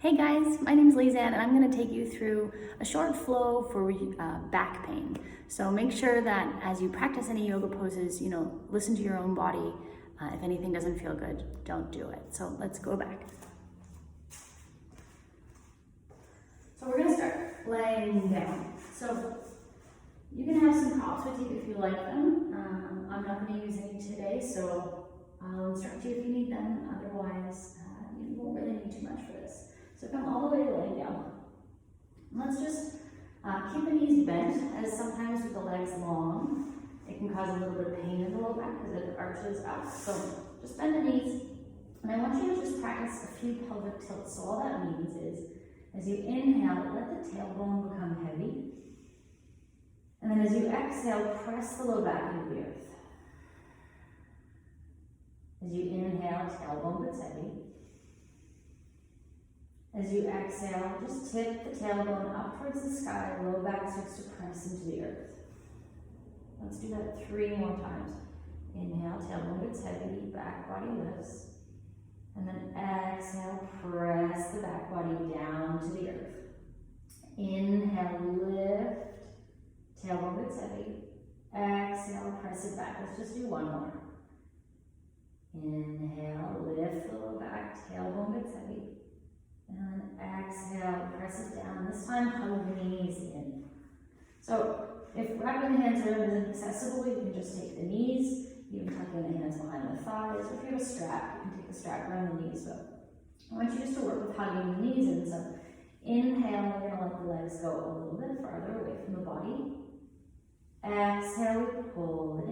Hey guys, my name is Lizanne and I'm going to take you through a short flow for back pain. So make sure that as you practice any yoga poses, listen to your own body. If anything doesn't feel good, don't do it. So let's go back. So we're going to start laying down. So you can have some props with you if you like them. I'm not going to use any today, so I'll instruct you if you need them. Otherwise, you won't really need too much for this. So come all the way to laying down. Let's just keep the knees bent, as sometimes with the legs long, it can cause a little bit of pain in the low back because it arches out. So just bend the knees, and I want you to just practice a few pelvic tilts. So all that means is, as you inhale, let the tailbone become heavy. And then as you exhale, press the low back into the earth. As you inhale, tailbone gets heavy. As you exhale, just tip the tailbone up towards the sky, low back starts to press into the earth. Let's do that 3 more times. Inhale, tailbone gets heavy, back body lifts. And then exhale, press the back body down to the earth. Inhale, lift, tailbone gets heavy. Exhale, press it back. Let's just do 1 more. Inhale, lift the low back, tailbone gets heavy. And then exhale, press it down. This time, hug the knees in. So if wrapping the hands around isn't accessible, you can just take the knees. You can tuck in the hands behind the thighs. Or if you have a strap, you can take the strap around the knees. But I want you just to work with hugging the knees in. So inhale, we're going to let the legs go a little bit farther away from the body. Exhale, we pull it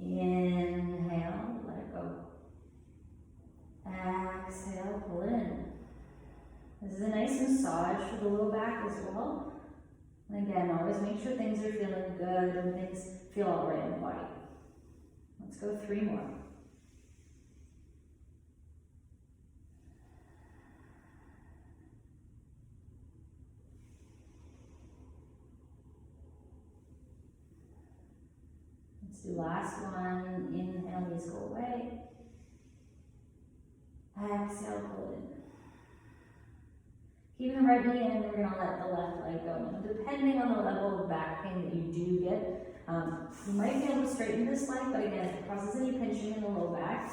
in. Inhale, let it go. Exhale, pull it in. This is a nice massage for the low back as well. And again, always make sure things are feeling good and things feel all right in the body. Let's go 3 more. Let's do last one. Inhale, knees go away. Exhale, pull it in. Keeping the right knee in, we're going to let the left leg go. Now, depending on the level of back pain that you do get, you might be able to straighten this leg, but again, if it causes any pinching in the low back,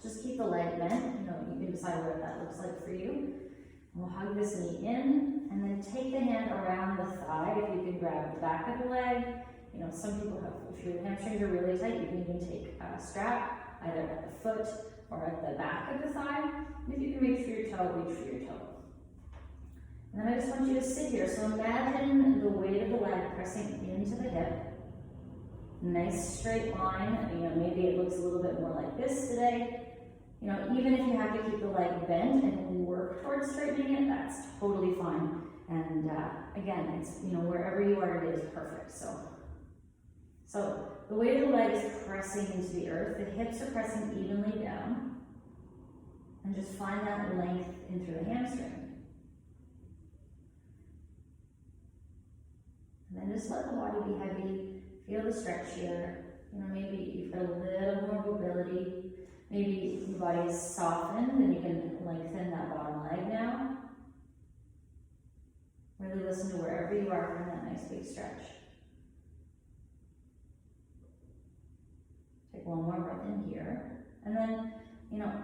just keep the leg bent. You can decide what that looks like for you. And we'll hug this knee in, and then take the hand around the thigh. If you can grab the back of the leg. Some people have, if your hamstrings are really tight, you can even take a strap, either at the foot or at the back of the thigh. And if you can reach for your toe, reach for your toe. And then I just want you to sit here. So imagine the weight of the leg pressing into the hip. Nice straight line. Maybe it looks a little bit more like this today. Even if you have to keep the leg bent and work towards straightening it, that's totally fine. And again, it's, wherever you are, it is perfect. So the weight of the leg is pressing into the earth. The hips are pressing evenly down. And just find that length in through the hamstring. And then just let the body be heavy. Feel the stretch here. Maybe you've got a little more mobility. Maybe your body is softened and you can lengthen that bottom leg now. Really listen to wherever you are from that nice big stretch. Take 1 more breath in here. And then,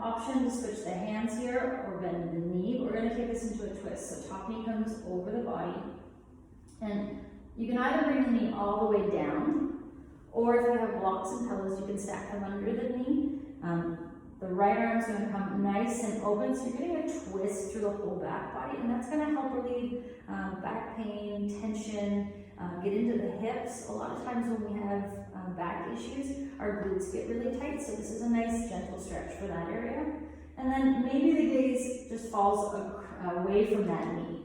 option to switch the hands here or bend the knee. We're going to take this into a twist. So top knee comes over the body. And you can either bring the knee all the way down, or if you have blocks and pillows, you can stack them under the knee. The right arm's going to come nice and open, so you're getting a twist through the whole back body, and that's going to help relieve back pain, tension, get into the hips. A lot of times when we have back issues, our glutes get really tight, so this is a nice gentle stretch for that area. And then maybe the gaze just falls away from that knee.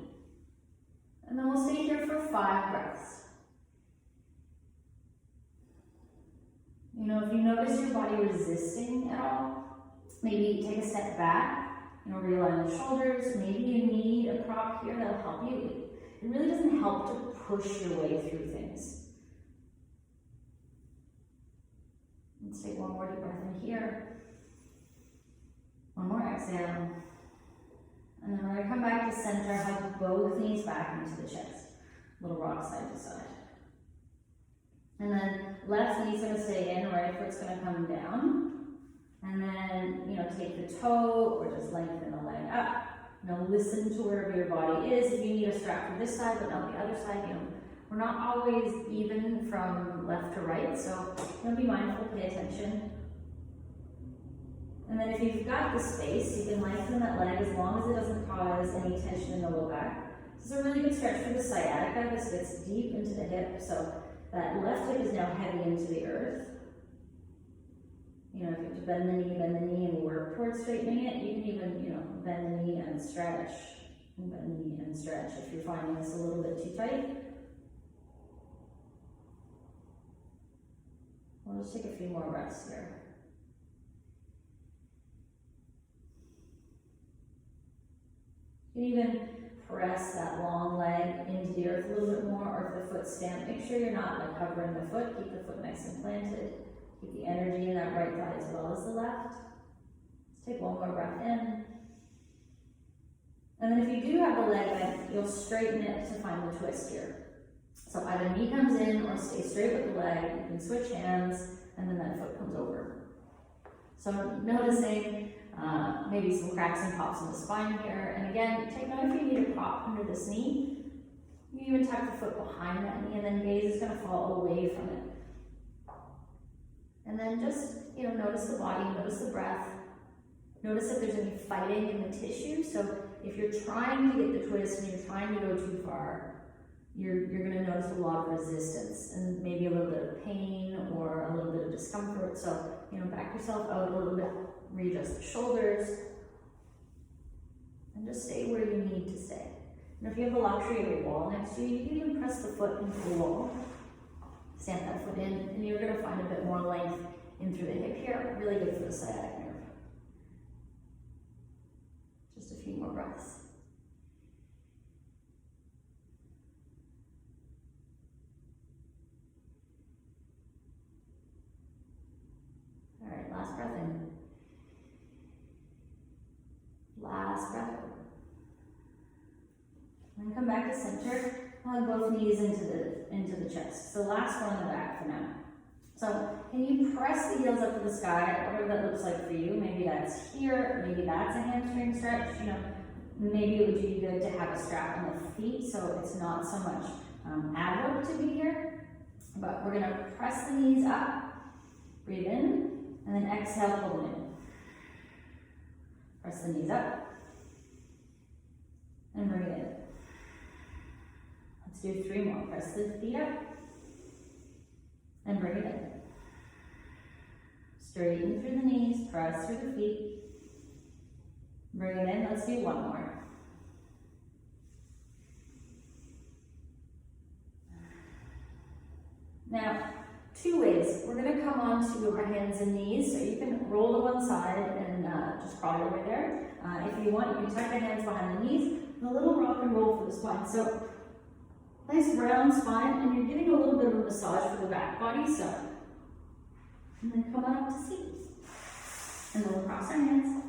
And then we'll stay here for 5 breaths. If you notice your body resisting at all, maybe take a step back, realign the shoulders. Maybe you need a prop here that'll help you. It really doesn't help to push your way through things. Let's take 1 more deep breath in here. 1 more exhale. And then we're gonna come back to center, hug both knees back into the chest. Little rock side to side. And then left knee's gonna stay in, right foot's gonna come down. And then, you know, take the toe or just lengthen the leg up. Now listen to wherever your body is. If you need a strap for this side but not the other side, you know, we're not always even from left to right, so you know, be mindful, pay attention. And then if you've got the space, you can lengthen that leg as long as it doesn't cause any tension in the low back. This is a really good stretch for the sciatica. This gets deep into the hip, so that left hip is now heavy into the earth. You know, if you have to bend the knee and work towards straightening it, you can even, you know, bend the knee and stretch. Bend the knee and stretch if you're finding this a little bit too tight. We'll just take a few more breaths here. You can even press that long leg into the earth a little bit more, or if the foot's stamped, make sure you're not like hovering the foot. Keep the foot nice and planted. Keep the energy in that right thigh as well as the left. Let's take one more breath in. And then if you do have the leg bent, you'll straighten it to find the twist here. So either knee comes in or stay straight with the leg. You can switch hands and then that foot comes over. So noticing maybe some cracks and pops in the spine here. And again, take note if you need a prop under this knee. You can even tuck the foot behind that knee and then gaze is going to fall away from it. And then just, you know, notice the body, notice the breath. Notice if there's any fighting in the tissue. So if you're trying to get the twist and you're trying to go too far, you're going to notice a lot of resistance and maybe a little bit of pain or a little bit of discomfort. So, you know, back yourself out a little bit, readjust the shoulders, and just stay where you need to stay. And if you have the luxury of a wall next to you, you can even press the foot into the wall, stamp that foot in, and you're going to find a bit more length in through the hip here. Really good for the sciatic nerve. Just a few more breaths. All right, last breath in. Last breath out. And then come back to center. Hug both knees into the chest. So last one in the back for now. So can you press the heels up to the sky, whatever that looks like for you? Maybe that's here, maybe that's a hamstring stretch. You know, maybe it would be good to have a strap on the feet so it's not so much ab work to be here. But we're gonna press the knees up, breathe in, and then exhale, pull them in. Press the knees up, and bring it in. Let's do 3 more. Press the feet up, and bring it in. Straighten through the knees, press through the feet. Bring it in. Let's do 1 more. Now, 2 ways. We're going to come onto our hands and knees, so you can roll to one side and just crawl over there. If you want, you can tuck the hands behind the knees, and a little rock and roll for the spine. So, nice round spine, and you're getting a little bit of a massage for the back body. So, and then come on up to seat, and then we'll cross our hands.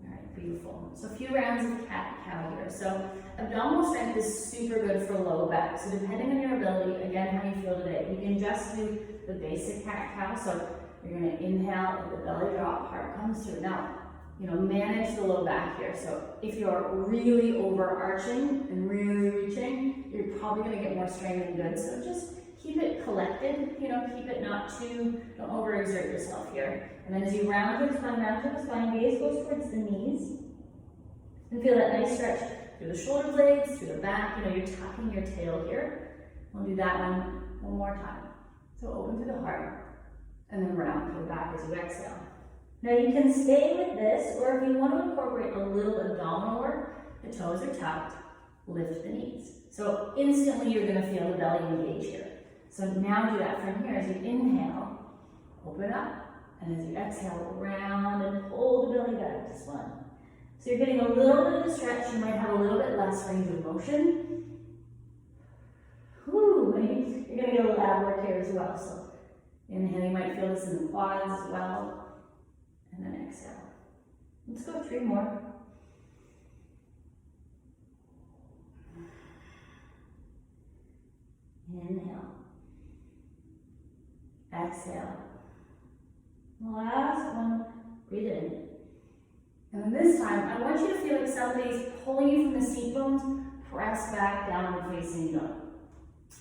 All right, beautiful. So a few rounds of cat-cow here. So abdominal strength is super good for low back. So depending on your ability, again, how you feel today, you can just do the basic cat-cow. So you're going to inhale, the belly drop, heart comes through. Now, you know, manage the low back here. So if you're really overarching and really reaching, you're probably going to get more strain than good. So just keep it collected, you know, keep it not too, don't overexert yourself here. And then as you round to the spine, gaze goes towards the knees. And feel that nice stretch through the shoulder blades, through the back. You know, you're tucking your tail here. We'll do that one more time. So open through the heart, and then round to the back as you exhale. Now you can stay with this, or if you want to incorporate a little abdominal work, the toes are tucked, lift the knees. So instantly you're going to feel the belly engage here. So now do that from here. As you inhale, open up, and as you exhale, round and hold the belly back, just one. So you're getting a little bit of the stretch. You might have a little bit less range of motion. Whew, you're going to get a little ab work here as well. So inhale, you might feel this in the quads as well. And then exhale. Let's go 3 more. Inhale. Exhale. Last one. Breathe in. And then this time, I want you to feel like somebody's pulling you from the seat bones, press back, downward facing dog.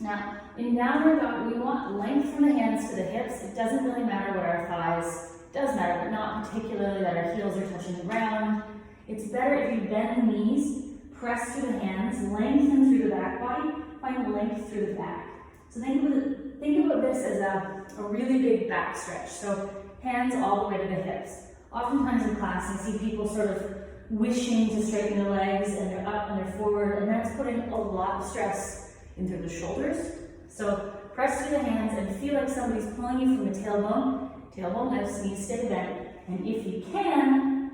Now, in downward dog, we want length from the hands to the hips. It doesn't really matter what our thighs, it does matter, but not particularly that our heels are touching the ground. It's better if you bend the knees, press through the hands, lengthen through the back body, find length through the back. So think about this as a really big back stretch. So hands all the way to the hips. Oftentimes in class, I see people sort of wishing to straighten their legs, and they're up and they're forward, and that's putting a lot of stress into the shoulders. So press through the hands and feel like somebody's pulling you from the tailbone. Tailbone lifts, knees stay bent, and if you can,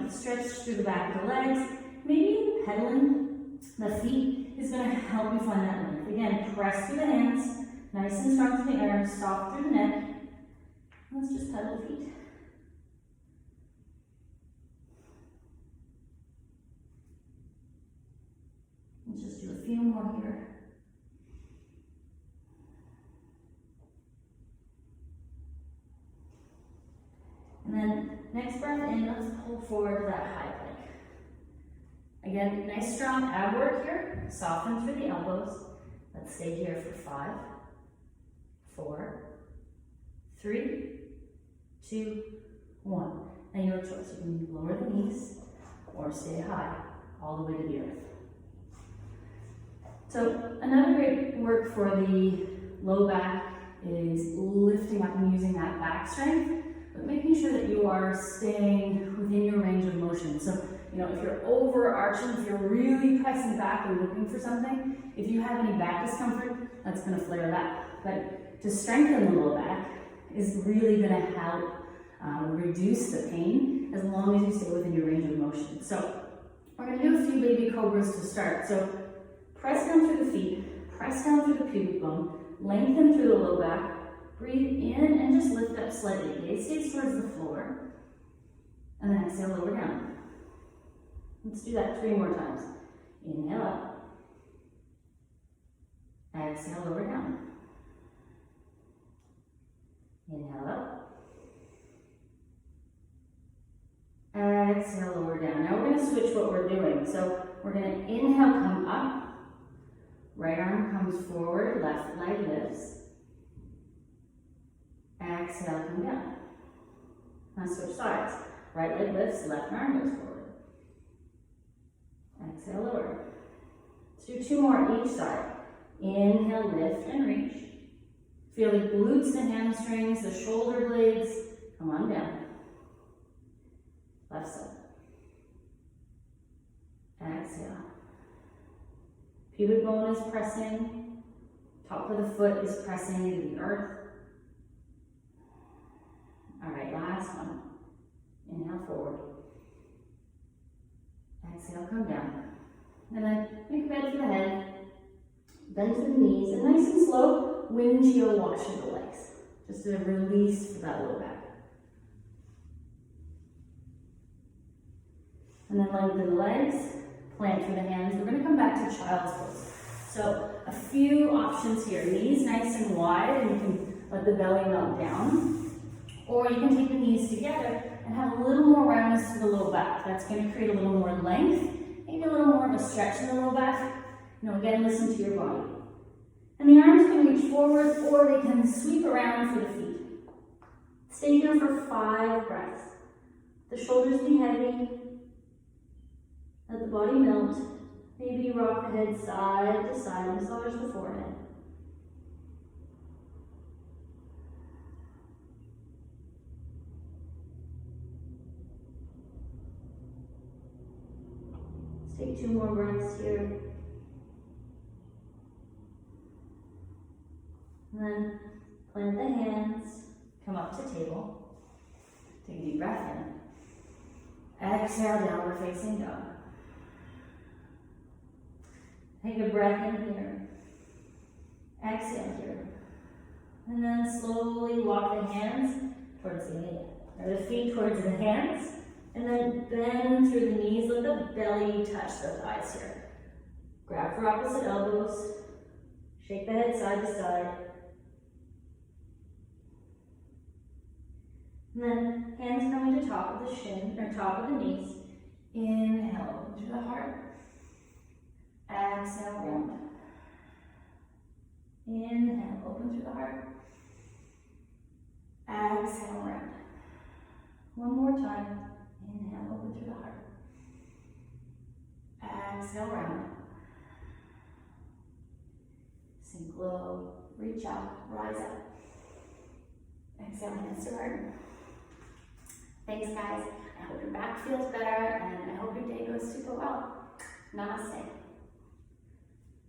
stretch through the back of the legs. Maybe pedaling the feet is going to help you find that length. Again, press through the hands, nice and strong through the air, soft through the neck. Let's just pedal the feet. Let's just do a few more here. And then next breath in, let's pull forward to that high plank. Again, nice strong ab work here. Soften through the elbows. Let's stay here for 5, 4, 3, 2, 1. And your choice. You can lower the knees or stay high all the way to the earth. So another great work for the low back is lifting up and using that back strength, but making sure that you are staying within your range of motion. So, if you're overarching, if you're really pressing back and looking for something, if you have any back discomfort, that's going to flare that. But to strengthen the low back is really going to help reduce the pain as long as you stay within your range of motion. So we're going to do a few baby cobras to start. So press down through the feet, press down through the pubic bone, lengthen through the low back, breathe in and just lift up slightly. Gaze stays towards the floor, and then exhale, lower down. Let's do that 3 more times. Inhale up. Exhale, lower down. Inhale up. Exhale, lower down. Now we're going to switch what we're doing. So we're going to inhale, come up. Right arm comes forward, left leg lifts. Exhale, come down. Now switch sides. Right leg lifts, left arm goes forward. Exhale, lower. Let's do 2 more each side. Inhale, lift and reach. Feel the glutes, the hamstrings, the shoulder blades. Come on down. Left side. Exhale. Pubic bone is pressing. Top of the foot is pressing into the earth. All right, last one. Inhale, forward. Exhale, come down. And then make a bend for the head. Bend to the knees. And nice and slow, windshield wash through the legs. Just a release for that low back. And then lengthen the legs. Plant through the hands. We're going to come back to child's pose. So a few options here. Knees nice and wide, and you can let the belly melt down. Or you can take the knees together and have a little more roundness to the low back. That's going to create a little more length, maybe a little more of a stretch in the low back. Again, listen to your body. And the arms can reach forward, or they can sweep around for the feet. Stay here for 5 breaths. The shoulders be heavy. Let the body melt. Maybe rock the head side to side, massage the forehead. Let's take 2 more breaths here. And then plant the hands, come up to table. Take a deep breath in. Exhale, downward facing dog. Take a breath in here. Exhale here. And then slowly walk the hands towards the feet towards the hands. And then bend through the knees, let the belly touch the thighs here. Grab for opposite elbows. Shake the head side to side. And then hands coming to top of the shin, or top of the knees. Inhale, open through the heart. Exhale, round. Inhale, open through the heart. Exhale, round. One more time. Inhale, open through the heart. Exhale, round. Sink low, reach out, rise up. Exhale, hands to heart. Thanks, guys. I hope your back feels better, and I hope your day goes super well. Namaste.